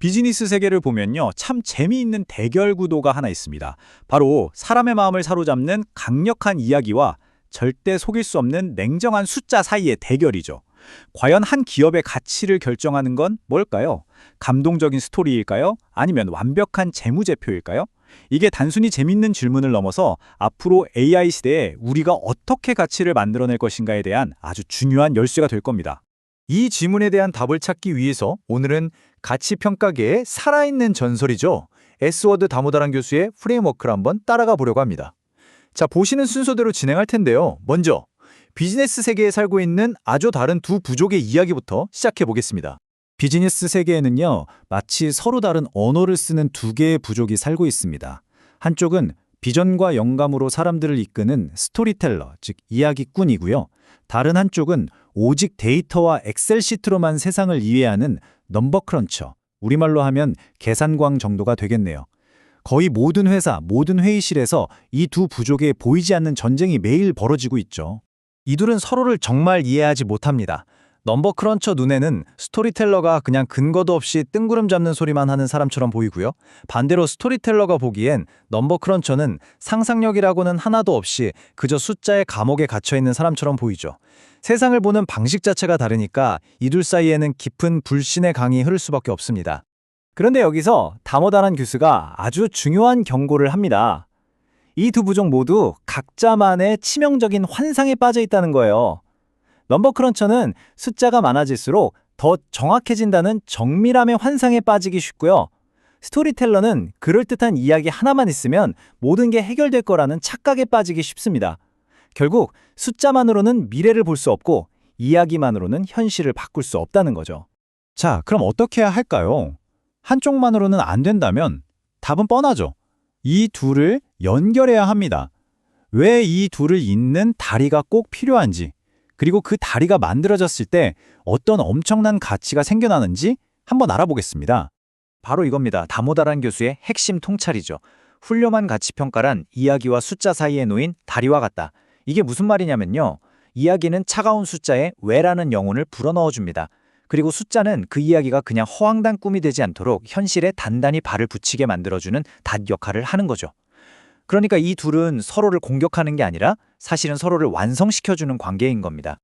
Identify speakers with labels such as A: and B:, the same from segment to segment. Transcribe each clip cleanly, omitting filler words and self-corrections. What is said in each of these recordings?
A: 비즈니스 세계를 보면요, 참 재미있는 대결 구도가 하나 있습니다. 바로 사람의 마음을 사로잡는 강력한 이야기와 절대 속일 수 없는 냉정한 숫자 사이의 대결이죠. 과연 한 기업의 가치를 결정하는 건 뭘까요? 감동적인 스토리일까요? 아니면 완벽한 재무제표일까요? 이게 단순히 재밌는 질문을 넘어서 앞으로 AI 시대에 우리가 어떻게 가치를 만들어낼 것인가에 대한 아주 중요한 열쇠가 될 겁니다.
B: 이 질문에 대한 답을 찾기 위해서 오늘은 가치평가계의 살아있는 전설이죠. S워드 다모다란 교수의 프레임워크를 한번 따라가 보려고 합니다. 자, 보시는 순서대로 진행할 텐데요. 먼저 비즈니스 세계에 살고 있는 아주 다른 두 부족의 이야기부터 시작해 보겠습니다.
A: 비즈니스 세계에는요, 마치 서로 다른 언어를 쓰는 두 개의 부족이 살고 있습니다. 한쪽은 비전과 영감으로 사람들을 이끄는 스토리텔러, 즉 이야기꾼이고요. 다른 한쪽은 오직 데이터와 엑셀 시트로만 세상을 이해하는 넘버 크런처, 우리말로 하면 계산광 정도가 되겠네요. 거의 모든 회사, 모든 회의실에서 이 두 부족의 보이지 않는 전쟁이 매일 벌어지고 있죠.
B: 이 둘은 서로를 정말 이해하지 못합니다. 넘버 크런처 눈에는 스토리텔러가 그냥 근거도 없이 뜬구름 잡는 소리만 하는 사람처럼 보이고요. 반대로 스토리텔러가 보기엔 넘버 크런처는 상상력이라고는 하나도 없이 그저 숫자의 감옥에 갇혀있는 사람처럼 보이죠. 세상을 보는 방식 자체가 다르니까 이 둘 사이에는 깊은 불신의 강이 흐를 수밖에 없습니다.
A: 그런데 여기서 다모다란 교수가 아주 중요한 경고를 합니다. 이 두 부족 모두 각자만의 치명적인 환상에 빠져 있다는 거예요. 넘버 크런처는 숫자가 많아질수록 더 정확해진다는 정밀함의 환상에 빠지기 쉽고요. 스토리텔러는 그럴듯한 이야기 하나만 있으면 모든 게 해결될 거라는 착각에 빠지기 쉽습니다. 결국 숫자만으로는 미래를 볼 수 없고 이야기만으로는 현실을 바꿀 수 없다는 거죠.
B: 자, 그럼 어떻게 해야 할까요? 한쪽만으로는 안 된다면 답은 뻔하죠. 이 둘을 연결해야 합니다. 왜 이 둘을 잇는 다리가 꼭 필요한지, 그리고 그 다리가 만들어졌을 때 어떤 엄청난 가치가 생겨나는지 한번 알아보겠습니다. 바로 이겁니다. 다모다란 교수의 핵심 통찰이죠. 훌륭한 가치평가란 이야기와 숫자 사이에 놓인 다리와 같다. 이게 무슨 말이냐면요. 이야기는 차가운 숫자에 왜라는 영혼을 불어넣어줍니다. 그리고 숫자는 그 이야기가 그냥 허황된 꿈이 되지 않도록 현실에 단단히 발을 붙이게 만들어주는 닷 역할을 하는 거죠. 그러니까 이 둘은 서로를 공격하는 게 아니라 사실은 서로를 완성시켜주는 관계인 겁니다.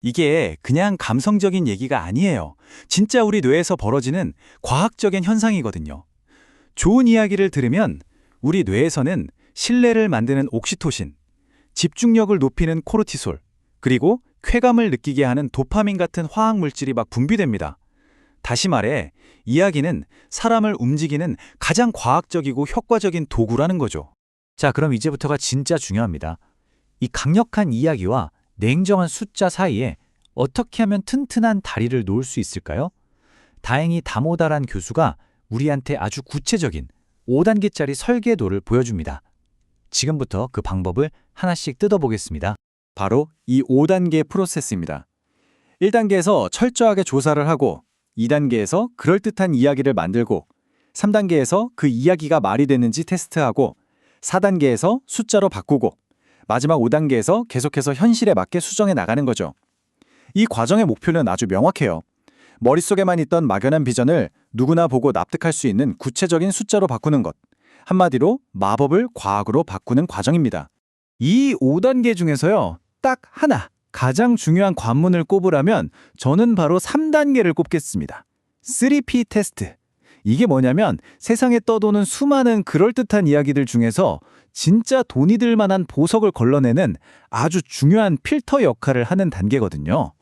A: 이게 그냥 감성적인 얘기가 아니에요. 진짜 우리 뇌에서 벌어지는 과학적인 현상이거든요. 좋은 이야기를 들으면 우리 뇌에서는 신뢰를 만드는 옥시토신, 집중력을 높이는 코르티솔, 그리고 쾌감을 느끼게 하는 도파민 같은 화학 물질이 막 분비됩니다. 다시 말해, 이야기는 사람을 움직이는 가장 과학적이고 효과적인 도구라는 거죠.
B: 자, 그럼 이제부터가 진짜 중요합니다. 이 강력한 이야기와 냉정한 숫자 사이에 어떻게 하면 튼튼한 다리를 놓을 수 있을까요? 다행히 다모다란 교수가 우리한테 아주 구체적인 5단계짜리 설계도를 보여줍니다. 지금부터 그 방법을 하나씩 뜯어보겠습니다.
A: 바로 이 5단계 프로세스입니다. 1단계에서 철저하게 조사를 하고, 2단계에서 그럴듯한 이야기를 만들고, 3단계에서 그 이야기가 말이 되는지 테스트하고, 4단계에서 숫자로 바꾸고, 마지막 5단계에서 계속해서 현실에 맞게 수정해 나가는 거죠. 이 과정의 목표는 아주 명확해요. 머릿속에만 있던 막연한 비전을 누구나 보고 납득할 수 있는 구체적인 숫자로 바꾸는 것. 한마디로 마법을 과학으로 바꾸는 과정입니다. 이 5단계 중에서요, 딱 하나, 가장 중요한 관문을 꼽으라면 저는 바로 3단계를 꼽겠습니다. 3P 테스트. 이게 뭐냐면 세상에 떠도는 수많은 그럴듯한 이야기들 중에서 진짜 돈이 들 만한 보석을 걸러내는 아주 중요한 필터 역할을 하는 단계거든요.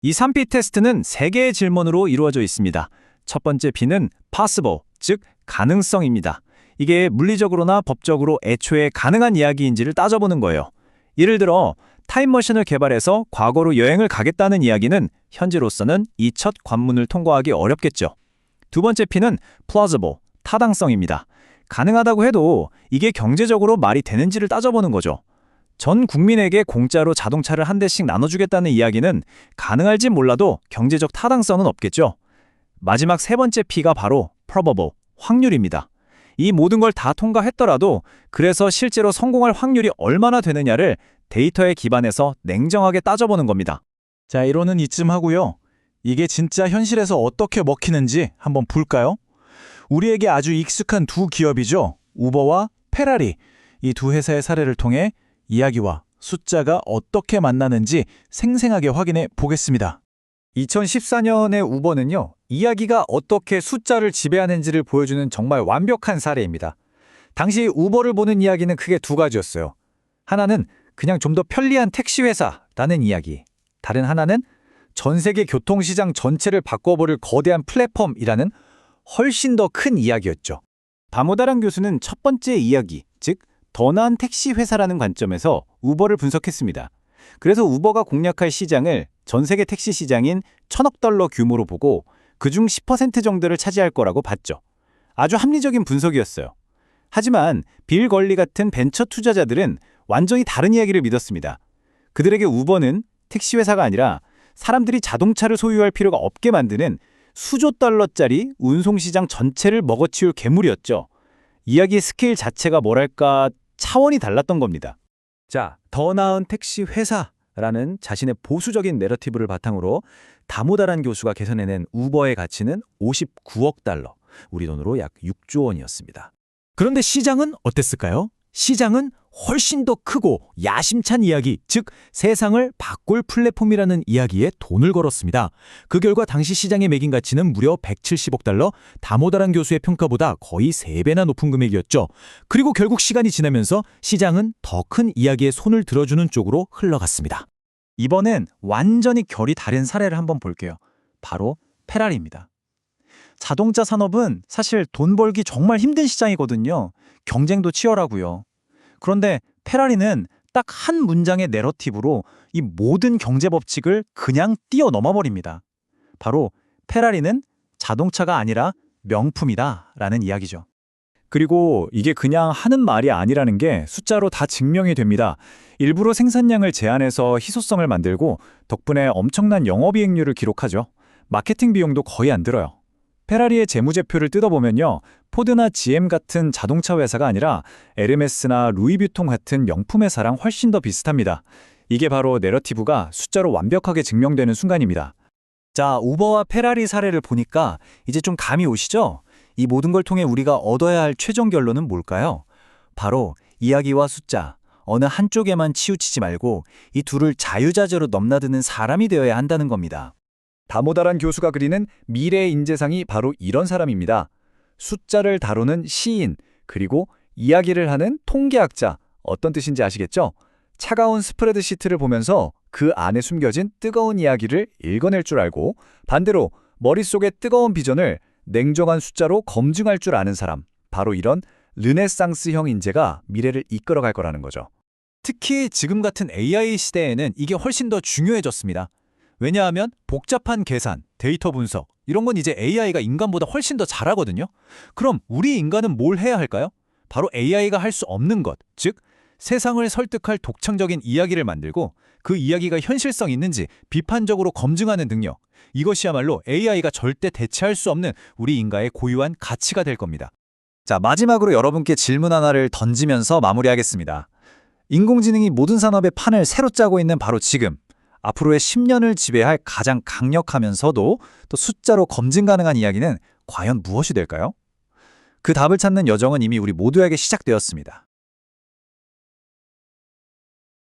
A: 이 3P 테스트는 3개의 질문으로 이루어져 있습니다. 첫 번째 P는 possible, 즉 가능성입니다. 이게 물리적으로나 법적으로 애초에 가능한 이야기인지를 따져보는 거예요. 예를 들어 타임머신을 개발해서 과거로 여행을 가겠다는 이야기는 현재로서는 이 첫 관문을 통과하기 어렵겠죠. 두 번째 P는 plausible, 타당성입니다. 가능하다고 해도 이게 경제적으로 말이 되는지를 따져보는 거죠. 전 국민에게 공짜로 자동차를 한 대씩 나눠주겠다는 이야기는 가능할진 몰라도 경제적 타당성은 없겠죠. 마지막 세 번째 P가 바로 probable, 확률입니다. 이 모든 걸 다 통과했더라도 그래서 실제로 성공할 확률이 얼마나 되느냐를 데이터에 기반해서 냉정하게 따져보는 겁니다.
B: 자, 이론은 이쯤 하고요. 이게 진짜 현실에서 어떻게 먹히는지 한번 볼까요?
C: 우리에게 아주 익숙한 두 기업이죠. 우버와 페라리. 이 두 회사의 사례를 통해 이야기와 숫자가 어떻게 만나는지 생생하게 확인해 보겠습니다.
A: 2014년의 우버는요, 이야기가 어떻게 숫자를 지배하는지를 보여주는 정말 완벽한 사례입니다. 당시 우버를 보는 이야기는 크게 두 가지였어요. 하나는 그냥 좀 더 편리한 택시 회사라는 이야기. 다른 하나는 전 세계 교통시장 전체를 바꿔버릴 거대한 플랫폼이라는 훨씬 더 큰 이야기였죠.
B: 다모다란 교수는 첫 번째 이야기, 즉 더 나은 택시 회사라는 관점에서 우버를 분석했습니다. 그래서 우버가 공략할 시장을 전 세계 택시 시장인 1,000억 달러 규모로 보고 그중 10% 정도를 차지할 거라고 봤죠. 아주 합리적인 분석이었어요. 하지만 빌 걸리 같은 벤처 투자자들은 완전히 다른 이야기를 믿었습니다. 그들에게 우버는 택시 회사가 아니라 사람들이 자동차를 소유할 필요가 없게 만드는 수조 달러짜리 운송시장 전체를 먹어치울 괴물이었죠. 이야기의 스케일 자체가 뭐랄까 차원이 달랐던 겁니다.
A: 자, 더 나은 택시 회사라는 자신의 보수적인 내러티브를 바탕으로 다모다란 교수가 개선해낸 우버의 가치는 59억 달러, 우리 돈으로 약 6조 원이었습니다. 그런데 시장은 어땠을까요? 시장은 훨씬 더 크고 야심찬 이야기, 즉 세상을 바꿀 플랫폼이라는 이야기에 돈을 걸었습니다. 그 결과 당시 시장의 매긴 가치는 무려 170억 달러, 다모다란 교수의 평가보다 거의 3배나 높은 금액이었죠. 그리고 결국 시간이 지나면서 시장은 더 큰 이야기에 손을 들어주는 쪽으로 흘러갔습니다. 이번엔 완전히 결이 다른 사례를 한번 볼게요. 바로 페라리입니다. 자동차 산업은 사실 돈 벌기 정말 힘든 시장이거든요. 경쟁도 치열하고요. 그런데 페라리는 딱 한 문장의 내러티브로 이 모든 경제 법칙을 그냥 뛰어넘어 버립니다. 바로 페라리는 자동차가 아니라 명품이다 라는 이야기죠. 그리고 이게 그냥 하는 말이 아니라는 게 숫자로 다 증명이 됩니다. 일부러 생산량을 제한해서 희소성을 만들고 덕분에 엄청난 영업이익률을 기록하죠. 마케팅 비용도 거의 안 들어요. 페라리의 재무제표를 뜯어보면요, 포드나 GM 같은 자동차 회사가 아니라 에르메스나 루이비통 같은 명품 회사랑 훨씬 더 비슷합니다. 이게 바로 내러티브가 숫자로 완벽하게 증명되는 순간입니다. 자, 우버와 페라리 사례를 보니까 이제 좀 감이 오시죠? 이 모든 걸 통해 우리가 얻어야 할 최종 결론은 뭘까요? 바로 이야기와 숫자, 어느 한쪽에만 치우치지 말고 이 둘을 자유자재로 넘나드는 사람이 되어야 한다는 겁니다. 다모다란 교수가 그리는 미래의 인재상이 바로 이런 사람입니다. 숫자를 다루는 시인, 그리고 이야기를 하는 통계학자. 어떤 뜻인지 아시겠죠? 차가운 스프레드시트를 보면서 그 안에 숨겨진 뜨거운 이야기를 읽어낼 줄 알고, 반대로 머릿속의 뜨거운 비전을 냉정한 숫자로 검증할 줄 아는 사람. 바로 이런 르네상스형 인재가 미래를 이끌어갈 거라는 거죠. 특히 지금 같은 AI 시대에는 이게 훨씬 더 중요해졌습니다. 왜냐하면 복잡한 계산, 데이터 분석, 이런 건 이제 AI가 인간보다 훨씬 더 잘하거든요. 그럼 우리 인간은 뭘 해야 할까요? 바로 AI가 할 수 없는 것, 즉 세상을 설득할 독창적인 이야기를 만들고 그 이야기가 현실성 있는지 비판적으로 검증하는 능력. 이것이야말로 AI가 절대 대체할 수 없는 우리 인간의 고유한 가치가 될 겁니다. 자, 마지막으로 여러분께 질문 하나를 던지면서 마무리하겠습니다. 인공지능이 모든 산업의 판을 새로 짜고 있는 바로 지금, 앞으로의 10년을 지배할 가장 강력하면서도 또 숫자로 검증 가능한 이야기는 과연 무엇이 될까요? 그 답을 찾는 여정은 이미 우리 모두에게 시작되었습니다.